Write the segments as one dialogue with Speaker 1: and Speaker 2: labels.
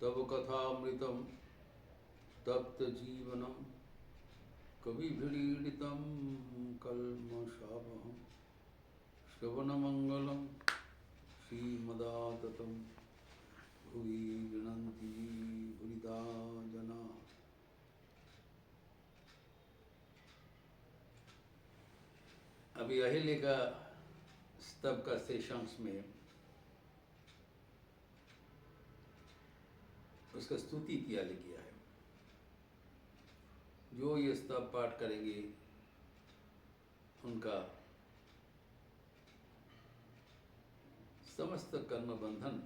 Speaker 1: तव कथामृतं तप्तजीवनं कविभिरीडितं कल्मषापहं श्रवणमङ्गलं श्रीमदाततं भुवि गृह्णन्ति भुरिदा जना। अभी अहिल्य का स्तव का शेषांश में उसका स्तुति किया गया है। जो ये स्तव पाठ करेंगे उनका समस्त कर्म बंधन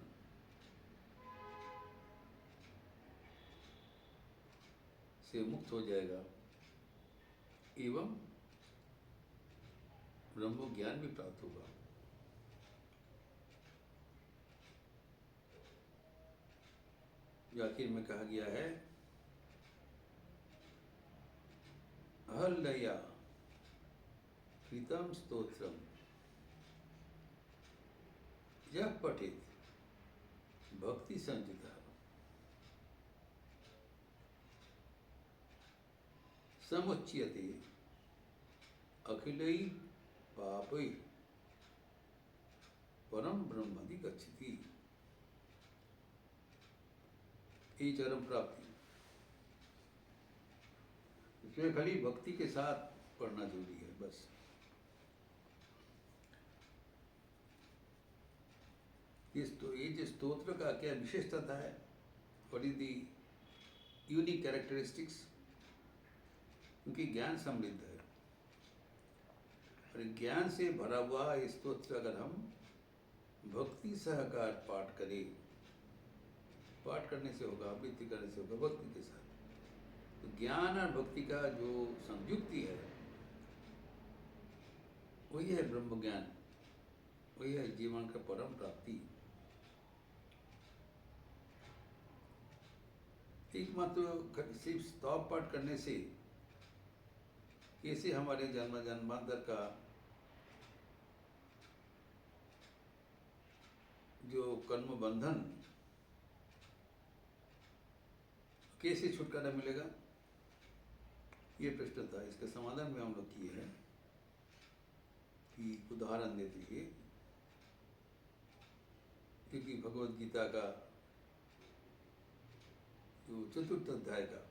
Speaker 1: से मुक्त हो जाएगा एवं ब्रह्म ज्ञान भी प्राप्त होगा। जो आखिर में कहा गया है, अहल्यया कृतं स्तोत्रम यः पठेत् भक्ति संचिता समुच्यते अखिलै पापै परम ब्रह्मदि गच्छति। ये चरम प्राप्ति, इसमें खाली भक्ति के साथ पढ़ना जरूरी है बस। ये जो स्तोत्र का क्या विशेषता है, what is the unique characteristics, क्योंकि ज्ञान समृद्ध है और ज्ञान से भरा हुआ ये स्तोत्र अगर हम भक्ति सहकार पाठ करें, पाठ करने से होगा, आवृत्ति करने से होगा भक्ति के साथ, तो ज्ञान और भक्ति का जो संयुक्ति है वही है ब्रह्म ज्ञान, वही है जीवन का परम प्राप्ति। एकमात्र सिर्फ स्तव पाठ करने से कैसे हमारे जन्म जन्मांतर का जो कर्म बंधन कैसे छुटकारा मिलेगा, ये प्रश्न था। इसके समाधान में हम लोग किए हैं कि उदाहरण देते हुए, क्योंकि भगवद गीता का जो चतुर्थ अध्याय का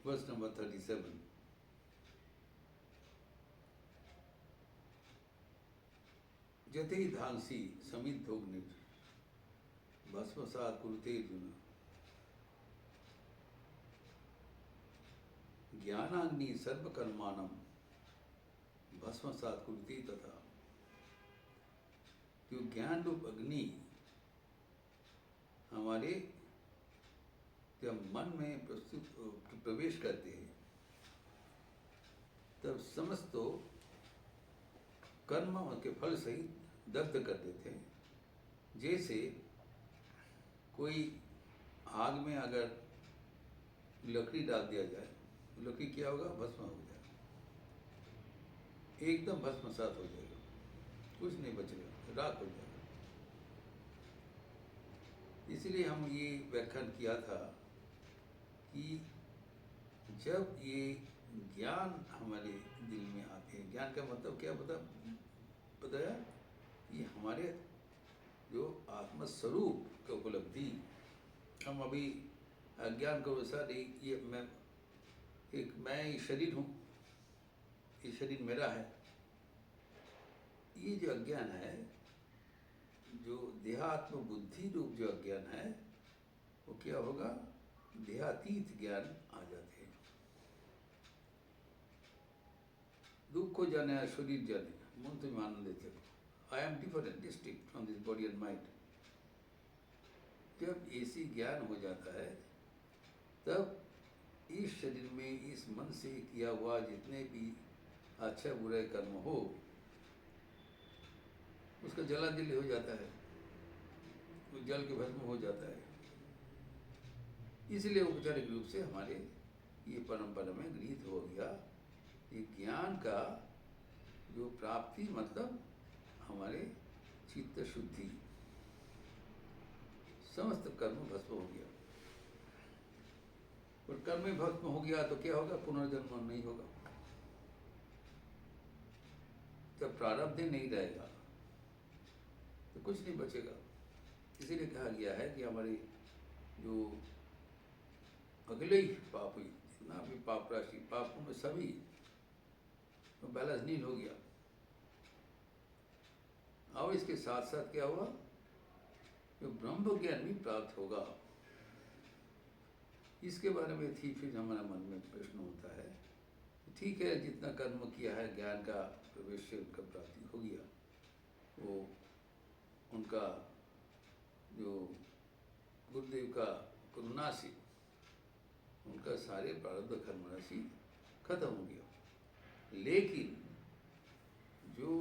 Speaker 1: वर्ष नंबर 37, जते धांसी समिद्धोग्निर भस्मसात् कुरुते अर्जुन ज्ञानाग्नि सर्वकर्माणं भस्मसात् कुरुते तथा। जो ज्ञान रूप अग्नि हमारे जब मन में प्रवेश करते हैं तब समस्त कर्म के फल सहित दग्ध कर देते हैं। जैसे कोई आग में अगर लकड़ी डाल दिया जाए, लकड़ी क्या होगा, भस्म हो जाएगा, एकदम भस्मसात हो जाएगा, कुछ नहीं बचेगा, राख हो जाएगा। इसलिए हम ये व्याख्यान किया था कि जब ये ज्ञान हमारे दिल में आते हैं, ज्ञान का मतलब क्या बताया, ये हमारे जो आत्मस्वरूप का उपलब्धि, हम अभी अज्ञान को अनुसार ये मैं शरीर हूँ, ये शरीर मेरा है, ये जो अज्ञान है, जो देहात्म बुद्धि रूप जो अज्ञान है, वो क्या होगा, देहातीत ज्ञान आ जाते हैं। दुख को जाने या शरीर जाने, मन तो आनंद देते हो, I am different distinct from this body and mind. जब ऐसी ज्ञान हो जाता है तब इस शरीर में इस मन से किया हुआ जितने भी अच्छा बुरे कर्म हो उसका जलांजलि हो जाता है, वो जल के भस्म हो जाता है। इसलिए औपचारिक रूप से हमारे ये परंपरा में गृहीत हो गया, ये ज्ञान का जो प्राप्ति मतलब हमारे चित्त शुद्धि, समस्त कर्म भस्म हो गया। और कर्म ही भस्म हो गया तो क्या होगा? पुनर्जन्म नहीं होगा। जब प्रारब्ध ही नहीं रहेगा तो कुछ नहीं बचेगा। इसीलिए कहा गया है कि हमारी जो अगले ही पाप हुई, जितना भी पाप राशि, पापों में सभी तो बैलेंस नील हो गया। और इसके साथ साथ क्या हुआ? जो ब्रह्म ज्ञान भी प्राप्त होगा। इसके बारे में थी फिर हमारे मन में प्रश्न होता है, ठीक है जितना कर्म किया है ज्ञान का प्रवेश से उनका प्राप्ति हो गया, वो उनका जो गुरुदेव का करुणा से उनका सारे प्रारब्ध कर्म राशि खत्म हो गया। लेकिन जो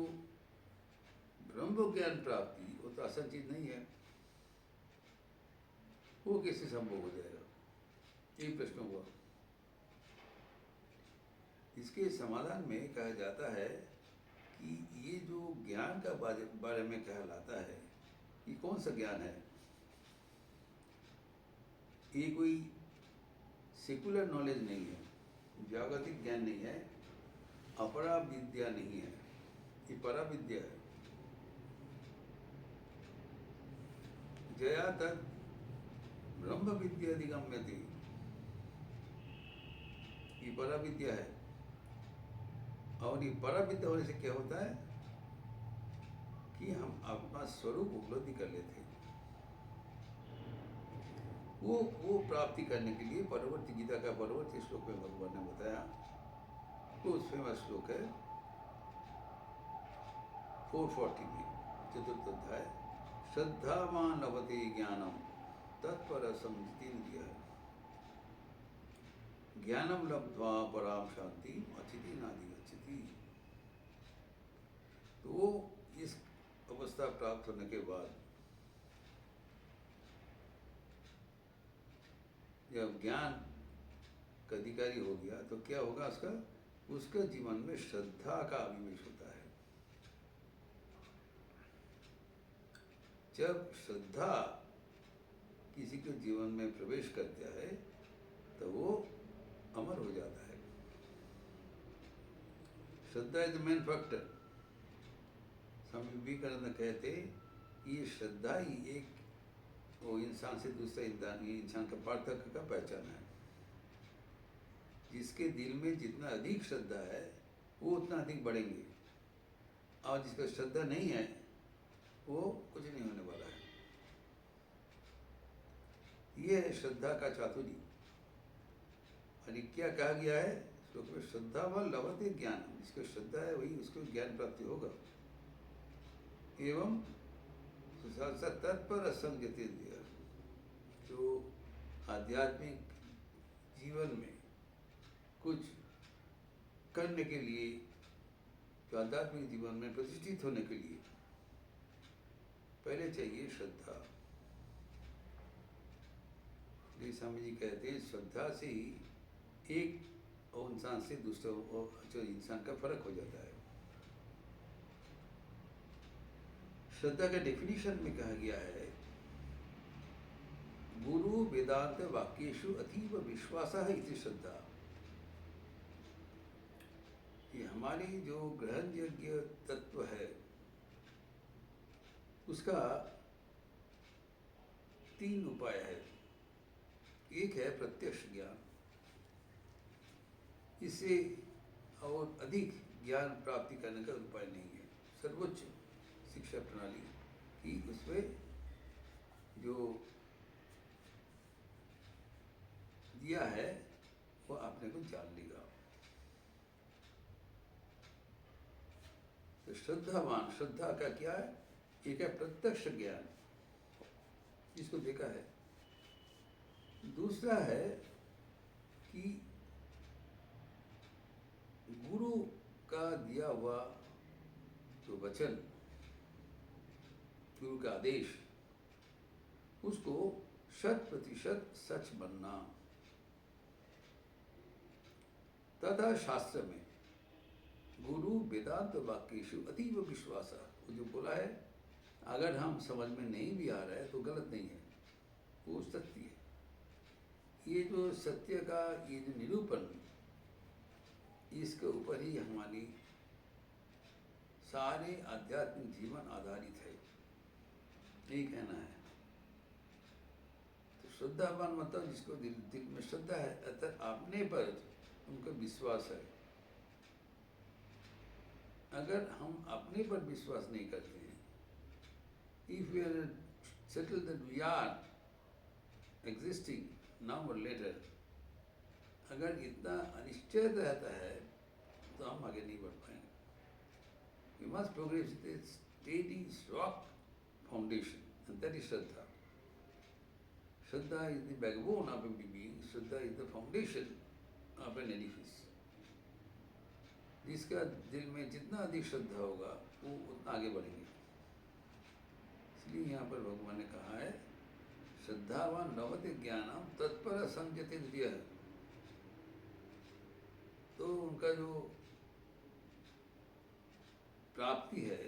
Speaker 1: ब्रह्म ज्ञान प्राप्ति वो तो आसान चीज नहीं है, वो कैसे संभव हो जाएगा? यही प्रश्न हुआ। इसके समाधान में कहा जाता है कि ये जो ज्ञान का बारे में कहलाता है, ये कौन सा ज्ञान है? ये कोई सेकुलर नॉलेज नहीं है, जागतिक ज्ञान नहीं है, अपरा विद्या नहीं है, ये परा विद्या है। जया तक ब्रह्म विद्या अधिगम्यते, ये परा विद्या है। और ये परा विद्या होने से क्या होता है कि हम अपना स्वरूप उपलब्धि कर लेते हैं। वो प्राप्ति करने के लिए परवर्ती गीता का परवर्ती श्लोक में भगवान ने बताया, तो उस फेमस श्लोक है 440 में, चतुर्थ अध्याय, श्रद्धावान लभते ज्ञानम तत्पर संजितेन्द्रियः ज्ञानम लब्ध्वा पराम शांति अचिति नाधिगच्छति। तो इस अवस्था प्राप्त होने के बाद जब ज्ञान का अधिकारी हो गया तो क्या होगा? उसका जीवन में श्रद्धा का अभिनिवेश होता है। जब श्रद्धा किसी के जीवन में प्रवेश करता है तो वो अमर हो जाता है। श्रद्धा is the main factor. Swami Vivekananda कहते ये श्रद्धा ही एक वो इंसान से दूसरे इंसान का पार्थक्य का पहचान है। जिसके दिल में जितना अधिक श्रद्धा है वो उतना अधिक बढ़ेंगे, और जिसका श्रद्धा नहीं है वो कुछ नहीं होने वाला है। ये है श्रद्धा का चातुर्य। और क्या कहा गया है श्लोक में? श्रद्धावान लभते ज्ञान, जिसको श्रद्धा है वही उसको ज्ञान प्राप्ति होगा। एवं तत्पर असंगति, जो आध्यात्मिक जीवन में कुछ करने के लिए, जो आध्यात्मिक जीवन में प्रतिष्ठित होने के लिए पहले चाहिए श्रद्धा। स्वामी जी कहते हैं श्रद्धा से ही एक और इंसान से दूसरे जो इंसान का फर्क हो जाता है। श्रद्धा का डेफिनेशन में कहा गया है, गुरु वेदांत वाक्येषु अतीव विश्वासः इति श्रद्धा। ये हमारी जो ग्रहण योग्य तत्व है उसका 3 उपाय है। एक है प्रत्यक्ष ज्ञान, इससे और अधिक ज्ञान प्राप्ति करने का उपाय नहीं है। सर्वोच्च शिक्षा प्रणाली की उसमें जो दिया है वो आपने को जान लेगा। तो श्रद्धावान, श्रद्धा का क्या है? एक है प्रत्यक्ष ज्ञान, जिसको देखा है। दूसरा है कि गुरु का दिया हुआ जो वचन, गुरु का आदेश, उसको 100% सच बनना। तथा शास्त्र में गुरु वेदांत वाक्येषु अतीव विश्वास, वो जो बोला है, अगर हम समझ में नहीं भी आ रहा है तो गलत नहीं है, वो सत्य है। ये जो सत्य का ये जो निरूपण, इसके ऊपर ही हमारी सारे आध्यात्मिक जीवन आधारित है, यही कहना है। तो श्रद्धावान मतलब जिसको दिल में श्रद्धा है, अर्थात अपने पर उनका विश्वास है। अगर हम अपने पर विश्वास नहीं करते हैं, if we are settled that we are existing now और लेटर, अगर इतना अनिश्चय रहता है तो हम आगे नहीं बढ़ पाएंगे। We must progress with a steady rock foundation, and that is Shraddha. Shraddha is the backbone of every being. Shraddha is the foundation of an edifice. जिसका दिल में जितना अधिक श्रद्धा होगा वो उतना आगे बढ़ेंगे। इसलिए यहाँ पर भगवान ने कहा है, श्रद्धावान लभते ज्ञानम तत्पर संयते इंद्रिय। तो उनका जो प्राप्ति है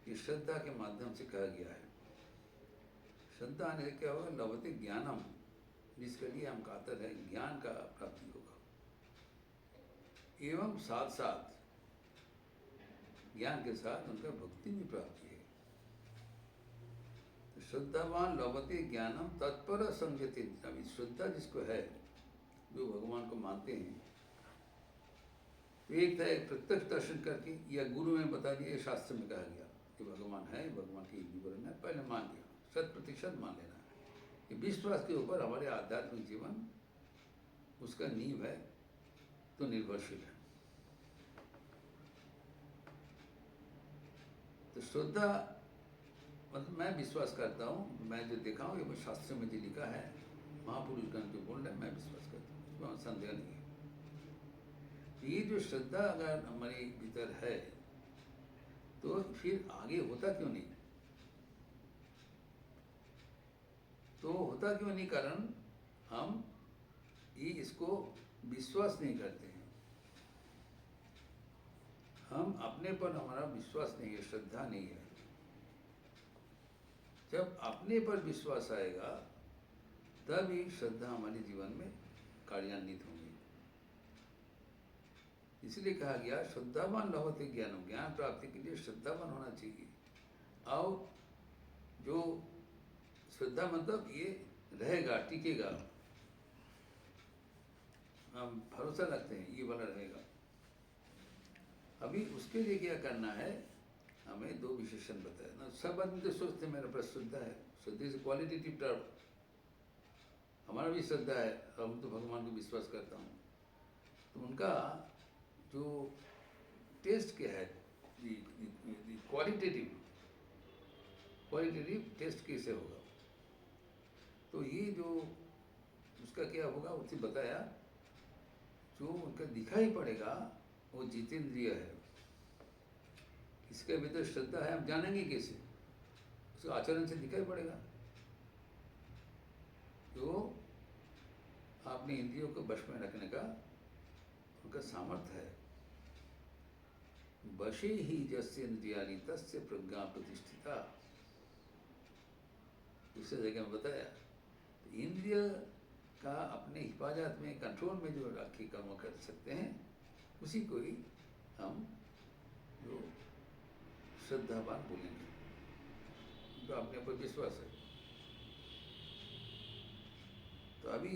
Speaker 1: ये श्रद्धा के माध्यम से कहा गया है। श्रद्धा आने से क्या होगा? लभते ज्ञानम, जिसके लिए हम कातर है, ज्ञान का प्राप्ति होगा। एवं साथ साथ ज्ञान के साथ उनका भक्ति भी प्राप्ति है। तो श्रद्धावान लभते ज्ञानम तत्पर संयते। अभी श्रद्धा जिसको है, जो भगवान को मानते हैं, एक था एक प्रत्यक्ष दर्शन करके, या गुरु में बता दिया, शास्त्र में कहा गया कि भगवान है, भगवान के विवरण है, पहले मान लिया, 100% मान लेना है। ये विश्वास के ऊपर हमारे आध्यात्मिक जीवन उसका नींव है, तो निर्भरशील है। तो श्रद्धा मतलब मैं विश्वास करता हूँ, मैं जो देखा हूँ, ये शास्त्र में जो लिखा है, महापुरुष गण जो बोल रहे हैं, मैं विश्वास करता हूँ, उसमें संदेह नहीं है। ये जो श्रद्धा अगर हमारे भीतर है तो फिर आगे होता क्यों नहीं? तो होता क्यों नहीं? कारण हम ये इसको विश्वास नहीं करते हैं। हम अपने पर हमारा विश्वास नहीं है, श्रद्धा नहीं है। जब अपने पर विश्वास आएगा तब ही श्रद्धा हमारे जीवन में कार्यान्वित होंगी। इसलिए कहा गया श्रद्धावान लभते ज्ञानम, ज्ञान प्राप्ति के लिए श्रद्धावान होना चाहिए। और जो श्रद्धा मतलब ये रहेगा, टिकेगा, हम भरोसा रखते हैं ये वाला रहेगा। अभी उसके लिए क्या करना है, हमें दो विशेषण बताया ना। सब आदमी तो सोचते मेरा पास श्रद्धा है, श्रद्धा से क्वालिटेटिव टर्म, हमारा भी श्रद्धा है, हम तो भगवान को विश्वास करता हूँ। तो उनका जो टेस्ट क्या है, क्वालिटेटिव टेस्ट कैसे होगा? तो ये जो उसका क्या होगा उसे बताया, जो उनका दिखाई पड़ेगा वो जितेंद्रिय है। इसके भीतर श्रद्धा है, हम जानेंगे कैसे? उसका आचरण से दिखाई पड़ेगा। तो आपने इंद्रियों को वश में रखने का उनका सामर्थ्य है। वशे ही जस्य इंद्रियाणि तस्य प्रज्ञा प्रतिष्ठिता। दूसरे जगह में बताया, तो इंद्रिय का अपने हिफाजत में, कंट्रोल में जो रख के कर्म कर सकते हैं, उसी को ही हम जो श्रद्धावान बोलेंगे, जो अपने ऊपर विश्वास है। तो अभी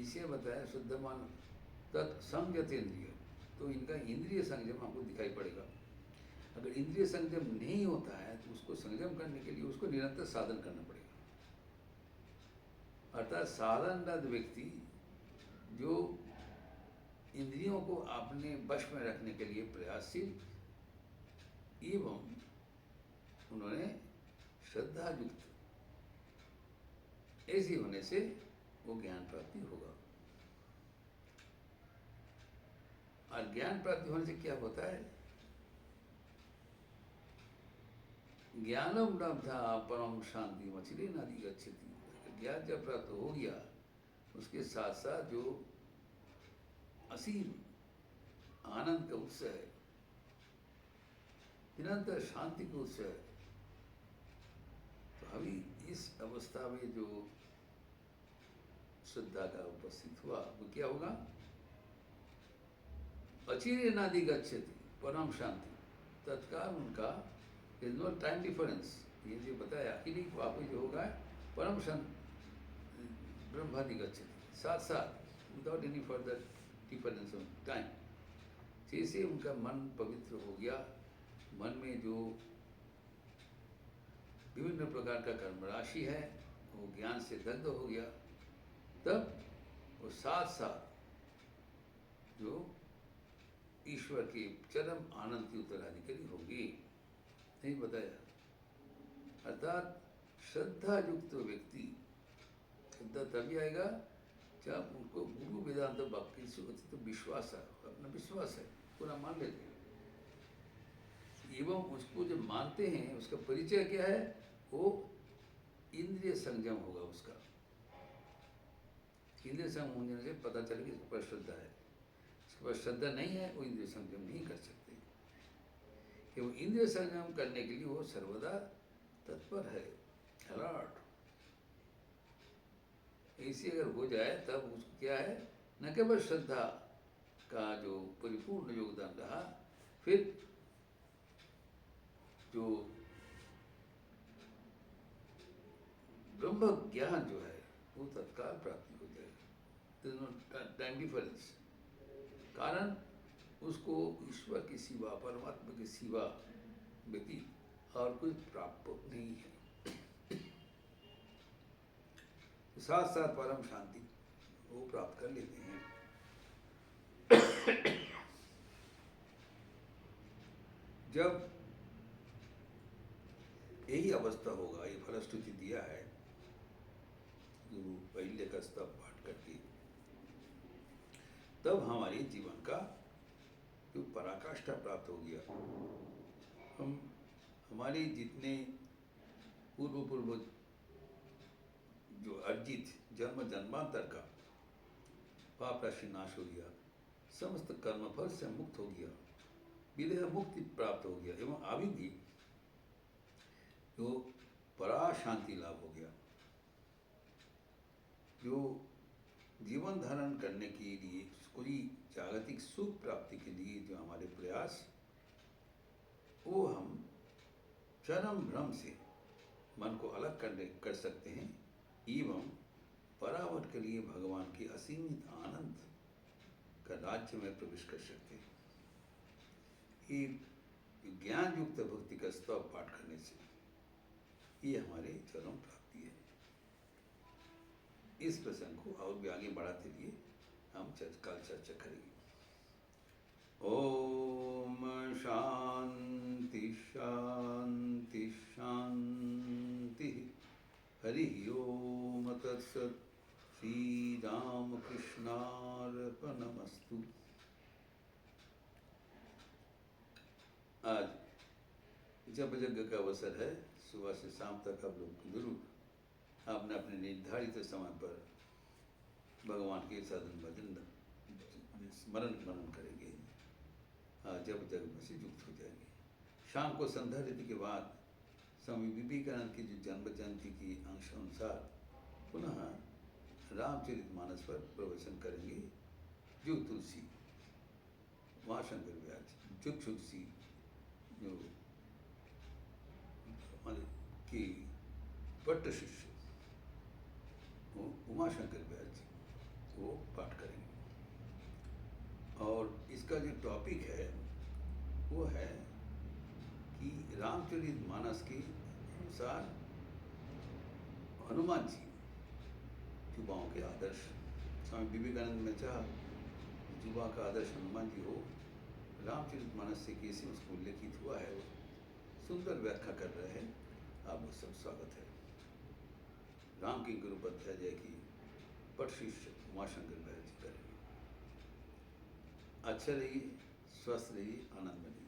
Speaker 1: इसे बताया श्रद्धावान तत्संयत इंद्रिय, तो इनका इंद्रिय संयम हमको दिखाई पड़ेगा। अगर इंद्रिय संयम नहीं होता है तो उसको संयम करने के लिए उसको निरंतर साधन करना पड़ेगा। अर्थात साधनरत व्यक्ति जो इंद्रियों को अपने वश में रखने के लिए प्रयासशील एवं उन्होंने श्रद्धा युक्त, ऐसे होने से वो ज्ञान प्राप्ति होगा। और ज्ञान प्राप्ति होने से क्या होता है? ज्ञानम लब्धा परम शांति मचिरे नादि गच्छति। ज्ञान जब प्राप्त हो गया, उसके साथ साथ जो असीम आनंद का उत्सव है, निरंतर शांति का उत्सव है, तो अभी इस अवस्था में जो श्रद्धा का उपस्थित हुआ वो क्या होगा? अचिरे नादि गच्छति परम शांति, तत्काल उनका इज नो टाइम डिफरेंस, ये जो बताया कि नहीं वापस जो होगा परम शांति ब्रह्मादि गच्छति, साथ साथ without any further difference of time. जैसे उनका मन पवित्र हो गया, मन में जो विभिन्न प्रकार का कर्म राशि है वो ज्ञान से दग्ध हो गया, तब वो साथ साथ जो ईश्वर के चरम आनंद की उत्तराधिकारी होगी, नहीं बताया। अर्थात श्रद्धा युक्त व्यक्ति, श्रद्धा तभी आएगा जब उनको गुरु वेदांत वाक्य से तो विश्वास है, अपना विश्वास है, पूरा मान लेते हैं। एवं उसको जब मानते हैं उसका परिचय क्या है? वो इंद्रिय संयम होगा उसका। इंद्रिय संयम होने से पता चले कि इसके पर श्रद्धा है, इसके पास श्रद्धा नहीं है वो इंद्रिय संयम नहीं कर सकते। कि वो इंद्रिय संयम करने के लिए वो सर्वदा तत्पर है, अलर्ट। ऐसे अगर हो जाए तब उसको क्या है, न केवल श्रद्धा का जो परिपूर्ण योगदान रहा, फिर जो ब्रह्म ज्ञान जो है वो तत्काल प्राप्ति हो जाएगा, टाइम डिफरेंस। कारण उसको ईश्वर के सिवा, परमात्मा के सिवा व्यतीत और कोई प्राप्त नहीं है। साथ साथ परम शांति वो प्राप्त कर लेते हैं। जब यही अवस्था होगा, ये फलश्रुति दिया है गुरु पहले का स्तव पाठ करके, तब हमारे जीवन का जो पराकाष्ठा प्राप्त हो गया। हम हमारे जितने पूर्व जो अर्जित जन्म जन्मांतर का पाप राशि नाश हो गया, समस्त कर्मफल से मुक्त हो गया, विदेह मुक्ति प्राप्त हो गया, एवं अभी भी जो परा शांति लाभ हो गया। जो जीवन धारण करने के लिए, कोई जागतिक सुख प्राप्ति के लिए जो हमारे प्रयास, वो हम चरम भ्रम से मन को अलग कर सकते हैं, एवं परावर्त के लिए भगवान के असीमित आनंद का राज्य में प्रवेश कर सकते हैं। ये ज्ञान युक्त भक्ति का स्तव पाठ करने से ये हमारे चरम प्राप्ति है। इस प्रसंग को और भी आगे बढ़ाते लिए हम कल चर्चा करेंगे। ओम शांति शांति शांति। हरि ओम तत्सत्। श्री राम कृष्णार्पणमस्तु। आज जप यज्ञ का अवसर है, सुबह से शाम तक आप लोग जरूर आपने अपने निर्धारित समय पर भगवान के साधन भजन स्मरण करेंगे। जब जग से युक्त हो जाएंगे। शाम को संध्या रीति के बाद स्वामी विवेकानंद की जो जन्म जयंती की अंश अनुसार पुनः रामचरितमानस पर प्रवचन करेंगे। जो तुलसी, महाशंकर व्यास, चुक्षुषी जो की पट्ट शिष्य उमाशंकर व्यास जी, वो पाठ करेंगे। और इसका जो टॉपिक है वो है कि रामचरितमानस के अनुसार हनुमान जी युवाओं के आदर्श। स्वामी विवेकानंद में चाहा युवा का आदर्श हनुमान जी हो, रामचरितमानस से कैसे उसको उल्लेखित हुआ है वो सुंदर व्याख्या कर रहे हैं। आप वो सब स्वागत है। राम की गुरुपध्याय की पट शिष्य उमाशंकर व्यास जी करेंगे। अच्छा रहिए, स्वस्थ रहिए, आनंद में रहिए।